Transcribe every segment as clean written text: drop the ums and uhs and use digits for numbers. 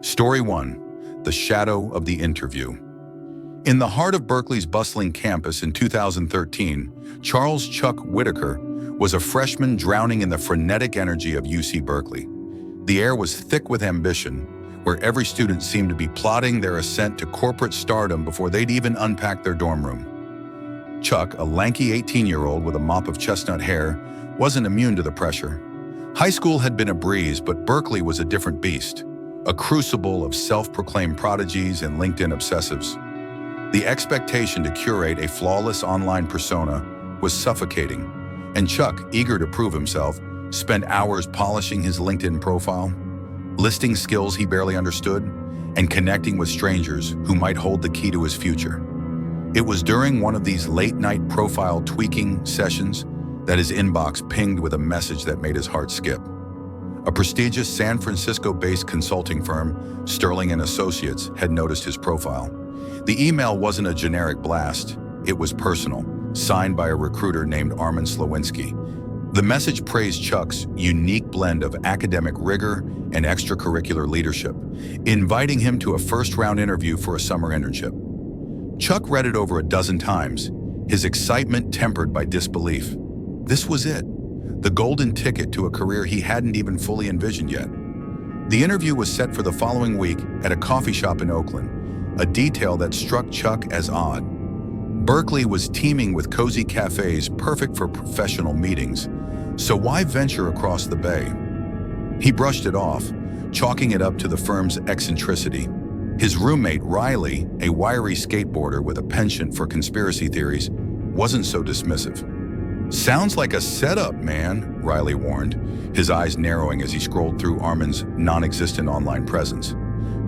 Story 1. The Shadow of the Interview. In the heart of Berkeley's bustling campus in 2013, Charles Chuck Whitaker was a freshman drowning in the frenetic energy of UC Berkeley. The air was thick with ambition, where every student seemed to be plotting their ascent to corporate stardom before they'd even unpacked their dorm room. Chuck, a lanky 18-year-old with a mop of chestnut hair, wasn't immune to the pressure. High school had been a breeze, but Berkeley was a different beast, a crucible of self-proclaimed prodigies and LinkedIn obsessives. The expectation to curate a flawless online persona was suffocating, and Chuck, eager to prove himself, spent hours polishing his LinkedIn profile, listing skills he barely understood, and connecting with strangers who might hold the key to his future. It was during one of these late-night profile tweaking sessions that his inbox pinged with a message that made his heart skip. A prestigious San Francisco-based consulting firm, Sterling & Associates, had noticed his profile. The email wasn't a generic blast, it was personal, signed by a recruiter named Armin Slawinski. The message praised Chuck's unique blend of academic rigor and extracurricular leadership, inviting him to a first-round interview for a summer internship. Chuck read it over a dozen times, his excitement tempered by disbelief. This was it, the golden ticket to a career he hadn't even fully envisioned yet. The interview was set for the following week at a coffee shop in Oakland, a detail that struck Chuck as odd. Berkeley was teeming with cozy cafes perfect for professional meetings, so why venture across the bay? He brushed it off, chalking it up to the firm's eccentricity. His roommate, Riley, a wiry skateboarder with a penchant for conspiracy theories, wasn't so dismissive. "Sounds like a setup, man," Riley warned, his eyes narrowing as he scrolled through Armin's non-existent online presence.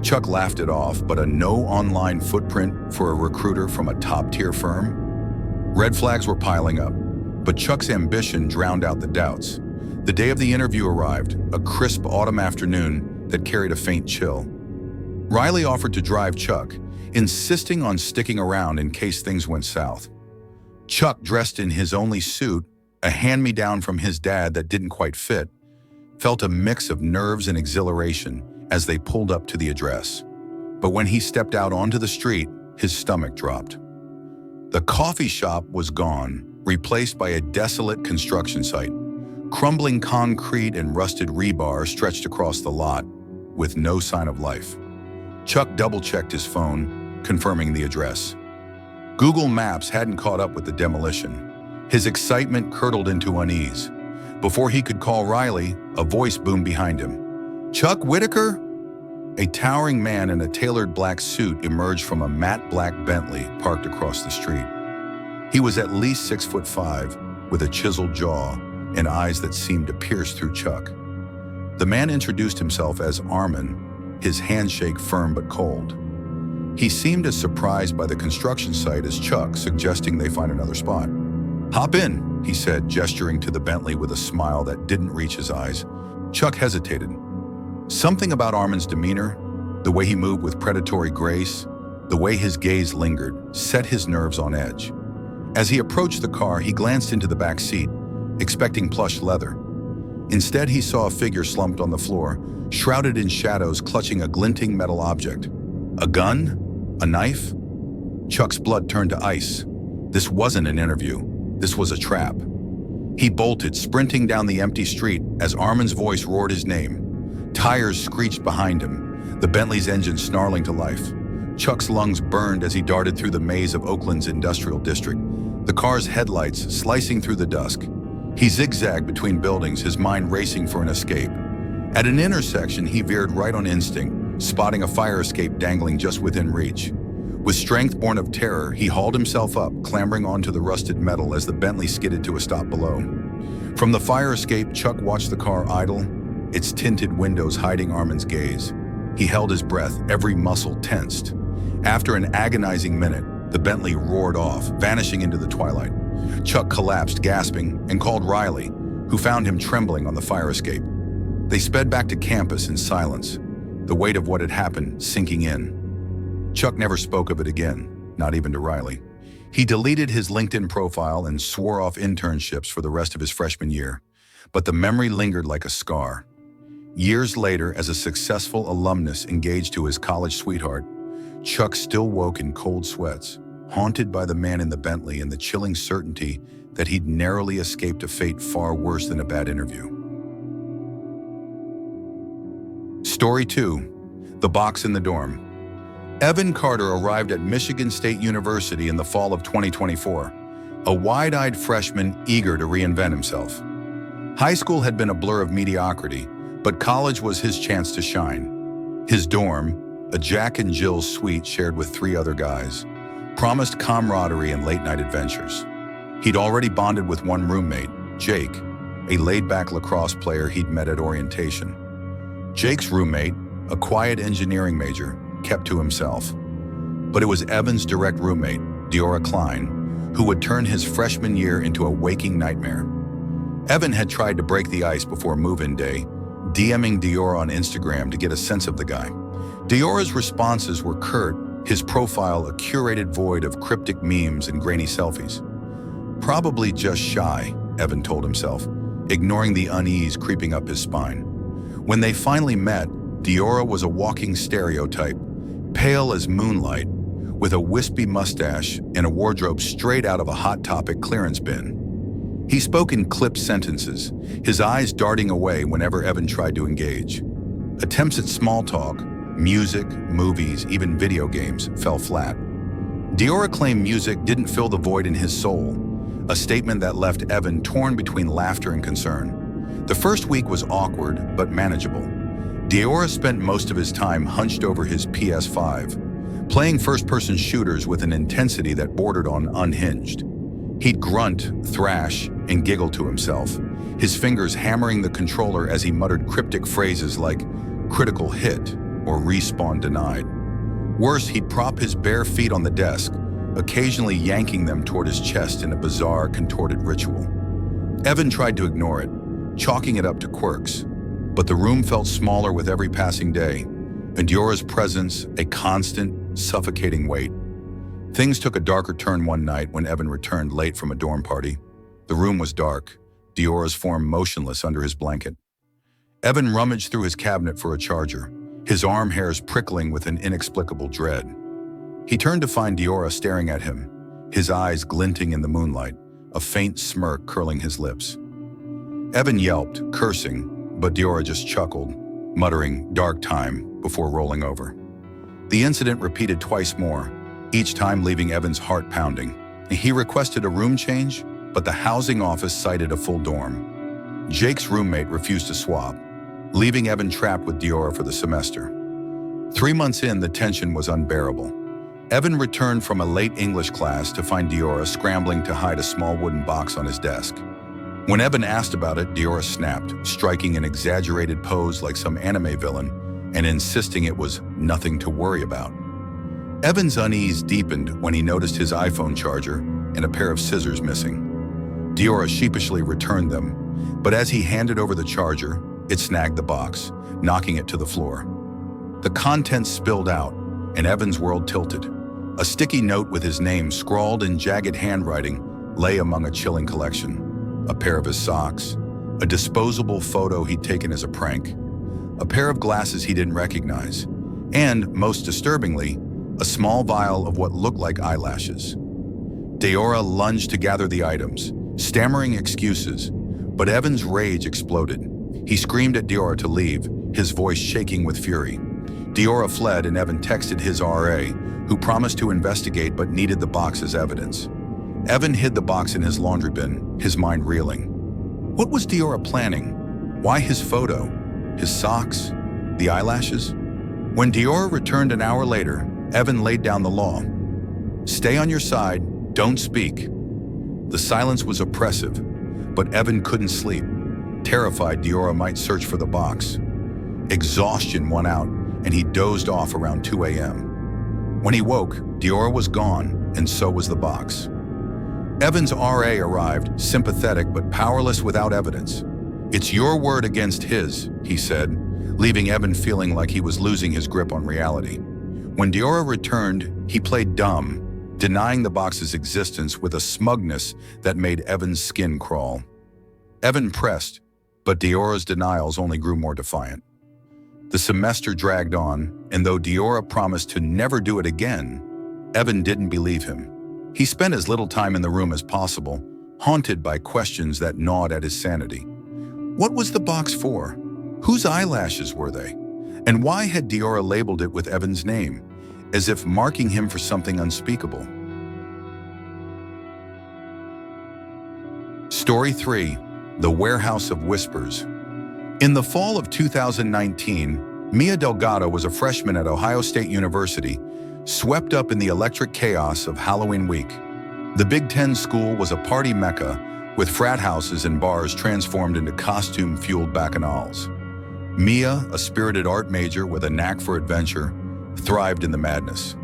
Chuck laughed it off, but a no online footprint for a recruiter from a top-tier firm? Red flags were piling up, but Chuck's ambition drowned out the doubts. The day of the interview arrived, a crisp autumn afternoon that carried a faint chill. Riley offered to drive Chuck, insisting on sticking around in case things went south. Chuck, dressed in his only suit, a hand-me-down from his dad that didn't quite fit, felt a mix of nerves and exhilaration as they pulled up to the address. But when he stepped out onto the street, his stomach dropped. The coffee shop was gone, replaced by a desolate construction site. Crumbling concrete and rusted rebar stretched across the lot, with no sign of life. Chuck double-checked his phone, confirming the address. Google Maps hadn't caught up with the demolition. His excitement curdled into unease. Before he could call Riley, a voice boomed behind him. "Chuck Whitaker?" A towering man in a tailored black suit emerged from a matte black Bentley parked across the street. He was at least 6'5", with a chiseled jaw and eyes that seemed to pierce through Chuck. The man introduced himself as Armin, his handshake firm but cold. He seemed as surprised by the construction site as Chuck, suggesting they find another spot. "Hop in," he said, gesturing to the Bentley with a smile that didn't reach his eyes. Chuck hesitated. Something about Armin's demeanor, the way he moved with predatory grace, the way his gaze lingered, set his nerves on edge. As he approached the car, he glanced into the back seat, expecting plush leather. Instead, he saw a figure slumped on the floor, shrouded in shadows, clutching a glinting metal object. A gun? A knife? Chuck's blood turned to ice. This wasn't an interview. This was a trap. He bolted, sprinting down the empty street as Armin's voice roared his name. Tires screeched behind him, the Bentley's engine snarling to life. Chuck's lungs burned as he darted through the maze of Oakland's industrial district, the car's headlights slicing through the dusk. He zigzagged between buildings, his mind racing for an escape. At an intersection, he veered right on instinct, spotting a fire escape dangling just within reach. With strength born of terror, he hauled himself up, clambering onto the rusted metal as the Bentley skidded to a stop below. From the fire escape, Chuck watched the car idle, its tinted windows hiding Armin's gaze. He held his breath, every muscle tensed. After an agonizing minute, the Bentley roared off, vanishing into the twilight. Chuck collapsed, gasping, and called Riley, who found him trembling on the fire escape. They sped back to campus in silence, the weight of what had happened sinking in. Chuck never spoke of it again, not even to Riley. He deleted his LinkedIn profile and swore off internships for the rest of his freshman year, but the memory lingered like a scar. Years later, as a successful alumnus engaged to his college sweetheart, Chuck still woke in cold sweats, haunted by the man in the Bentley and the chilling certainty that he'd narrowly escaped a fate far worse than a bad interview. Story 2. The Box in the Dorm. Evan Carter arrived at Michigan State University in the fall of 2024, a wide-eyed freshman eager to reinvent himself. High school had been a blur of mediocrity, but college was his chance to shine. His dorm, a Jack and Jill suite shared with 3 other guys, promised camaraderie and late-night adventures. He'd already bonded with one roommate, Jake, a laid-back lacrosse player he'd met at orientation. Jake's roommate, a quiet engineering major, kept to himself. But it was Evan's direct roommate, Deora Klein, who would turn his freshman year into a waking nightmare. Evan had tried to break the ice before move-in day, DMing Deora on Instagram to get a sense of the guy. Deora's responses were curt, his profile a curated void of cryptic memes and grainy selfies. Probably just shy, Evan told himself, ignoring the unease creeping up his spine. When they finally met, Deora was a walking stereotype, pale as moonlight, with a wispy mustache and a wardrobe straight out of a Hot Topic clearance bin. He spoke in clipped sentences, his eyes darting away whenever Evan tried to engage. Attempts at small talk, music, movies, even video games, fell flat. Deora claimed music didn't fill the void in his soul, a statement that left Evan torn between laughter and concern. The first week was awkward, but manageable. Deora spent most of his time hunched over his PS5, playing first-person shooters with an intensity that bordered on unhinged. He'd grunt, thrash, and giggle to himself, his fingers hammering the controller as he muttered cryptic phrases like critical hit or respawn denied. Worse, he'd prop his bare feet on the desk, occasionally yanking them toward his chest in a bizarre, contorted ritual. Evan tried to ignore it, chalking it up to quirks, but the room felt smaller with every passing day, and Deora's presence a constant, suffocating weight. Things took a darker turn one night when Evan returned late from a dorm party. The room was dark, Deora's form motionless under his blanket. Evan rummaged through his cabinet for a charger, his arm hairs prickling with an inexplicable dread. He turned to find Deora staring at him, his eyes glinting in the moonlight, a faint smirk curling his lips. Evan yelped, cursing, but Deora just chuckled, muttering, "Dark time," before rolling over. The incident repeated twice more, each time leaving Evan's heart pounding. He requested a room change, but the housing office cited a full dorm. Jake's roommate refused to swap, leaving Evan trapped with Deora for the semester. 3 months in, the tension was unbearable. Evan returned from a late English class to find Deora scrambling to hide a small wooden box on his desk. When Evan asked about it, Deora snapped, striking an exaggerated pose like some anime villain and insisting it was nothing to worry about. Evan's unease deepened when he noticed his iPhone charger and a pair of scissors missing. Deora sheepishly returned them, but as he handed over the charger, it snagged the box, knocking it to the floor. The contents spilled out, and Evan's world tilted. A sticky note with his name scrawled in jagged handwriting lay among a chilling collection. A pair of his socks, a disposable photo he'd taken as a prank, a pair of glasses he didn't recognize, and, most disturbingly, a small vial of what looked like eyelashes. Deora lunged to gather the items, stammering excuses, but Evan's rage exploded. He screamed at Deora to leave, his voice shaking with fury. Deora fled and Evan texted his RA, who promised to investigate but needed the box as evidence. Evan hid the box in his laundry bin, his mind reeling. What was Deora planning? Why his photo? His socks? The eyelashes? When Deora returned an hour later, Evan laid down the law. Stay on your side, don't speak. The silence was oppressive, but Evan couldn't sleep, terrified Deora might search for the box. Exhaustion won out, and he dozed off around 2 a.m. When he woke, Deora was gone, and so was the box. Evan's RA arrived, sympathetic but powerless without evidence. "It's your word against his," he said, leaving Evan feeling like he was losing his grip on reality. When Deora returned, he played dumb, denying the box's existence with a smugness that made Evan's skin crawl. Evan pressed, But Diora's denials only grew more defiant. The semester dragged on, and though Diora promised to never do it again, Evan didn't believe him. He spent as little time in the room as possible, haunted by questions that gnawed at his sanity. What was the box for? Whose eyelashes were they? And why had Diora labeled it with Evan's name, as if marking him for something unspeakable? Story 3. The Warehouse of Whispers. In the fall of 2019, Mia Delgado was a freshman at Ohio State University, swept up in the electric chaos of Halloween week. The Big Ten school was a party mecca, with frat houses and bars transformed into costume-fueled bacchanals. Mia, a spirited art major with a knack for adventure, thrived in the madness.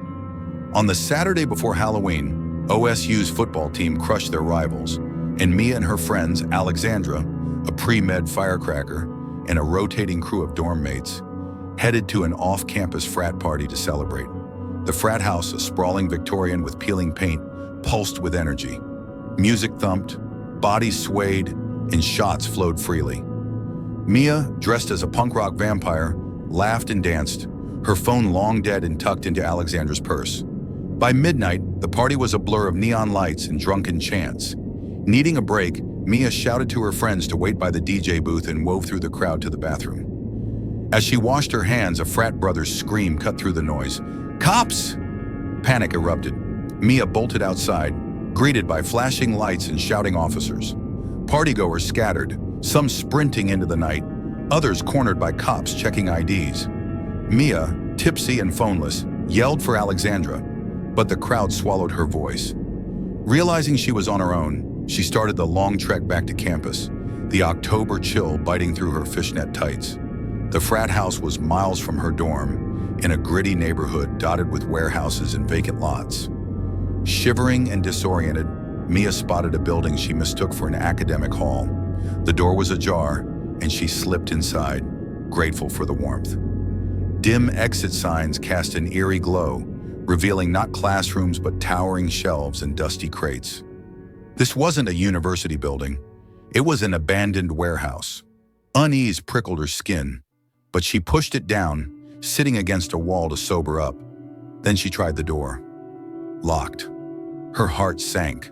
On the Saturday before Halloween, OSU's football team crushed their rivals, and Mia and her friends, Alexandra, a pre-med firecracker, and a rotating crew of dorm mates, headed to an off-campus frat party to celebrate. The frat house, a sprawling Victorian with peeling paint, pulsed with energy. Music thumped, bodies swayed, and shots flowed freely. Mia, dressed as a punk rock vampire, laughed and danced, her phone long dead and tucked into Alexandra's purse. By midnight, the party was a blur of neon lights and drunken chants. Needing a break, Mia shouted to her friends to wait by the DJ booth and wove through the crowd to the bathroom. As she washed her hands, a frat brother's scream cut through the noise. "Cops!" Panic erupted. Mia bolted outside, greeted by flashing lights and shouting officers. Partygoers scattered, some sprinting into the night, others cornered by cops checking IDs. Mia, tipsy and phoneless, yelled for Alexandra, but the crowd swallowed her voice. Realizing she was on her own, she started the long trek back to campus, the October chill biting through her fishnet tights. The frat house was miles from her dorm, in a gritty neighborhood dotted with warehouses and vacant lots. Shivering and disoriented, Mia spotted a building she mistook for an academic hall. The door was ajar, and she slipped inside, grateful for the warmth. Dim exit signs cast an eerie glow, revealing not classrooms but towering shelves and dusty crates. This wasn't a university building. It was an abandoned warehouse. Unease prickled her skin, but she pushed it down, sitting against a wall to sober up. Then she tried the door. Locked. Her heart sank.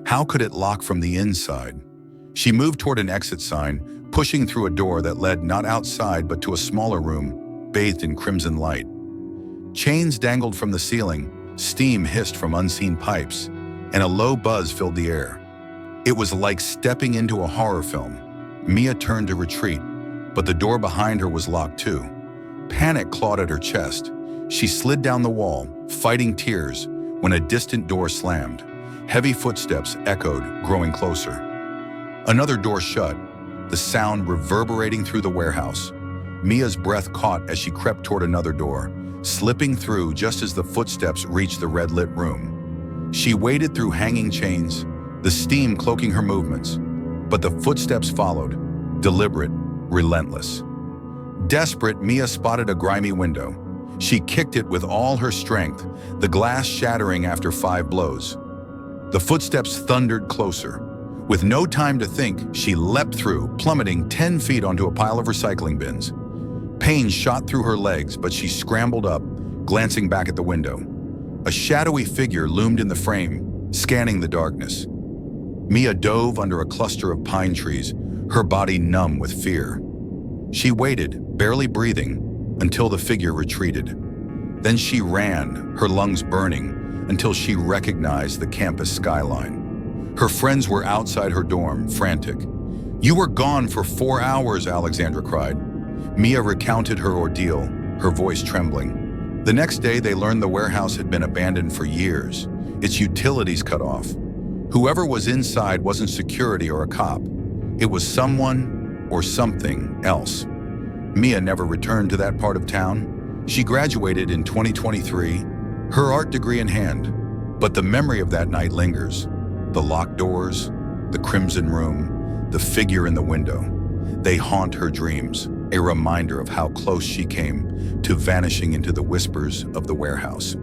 How could it lock from the inside? She moved toward an exit sign, pushing through a door that led not outside but to a smaller room, bathed in crimson light. Chains dangled from the ceiling, steam hissed from unseen pipes, and a low buzz filled the air. It was like stepping into a horror film. Mia turned to retreat, but the door behind her was locked too. Panic clawed at her chest. She slid down the wall, fighting tears, when a distant door slammed. Heavy footsteps echoed, growing closer. Another door shut, the sound reverberating through the warehouse. Mia's breath caught as she crept toward another door, slipping through just as the footsteps reached the red-lit room. She waded through hanging chains, the steam cloaking her movements, but the footsteps followed, deliberate, relentless. Desperate, Mia spotted a grimy window. She kicked it with all her strength, the glass shattering after 5 blows. The footsteps thundered closer. With no time to think, she leapt through, plummeting 10 feet onto a pile of recycling bins. Pain shot through her legs, but she scrambled up, glancing back at the window. A shadowy figure loomed in the frame, scanning the darkness. Mia dove under a cluster of pine trees, her body numb with fear. She waited, barely breathing, until the figure retreated. Then she ran, her lungs burning, until she recognized the campus skyline. Her friends were outside her dorm, frantic. "You were gone for 4 hours," Alexandra cried. Mia recounted her ordeal, her voice trembling. The next day, they learned the warehouse had been abandoned for years, its utilities cut off. Whoever was inside wasn't security or a cop. It was someone or something else. Mia never returned to that part of town. She graduated in 2023, her art degree in hand, but the memory of that night lingers. The locked doors, the crimson room, the figure in the window. They haunt her dreams, a reminder of how close she came to vanishing into the whispers of the warehouse.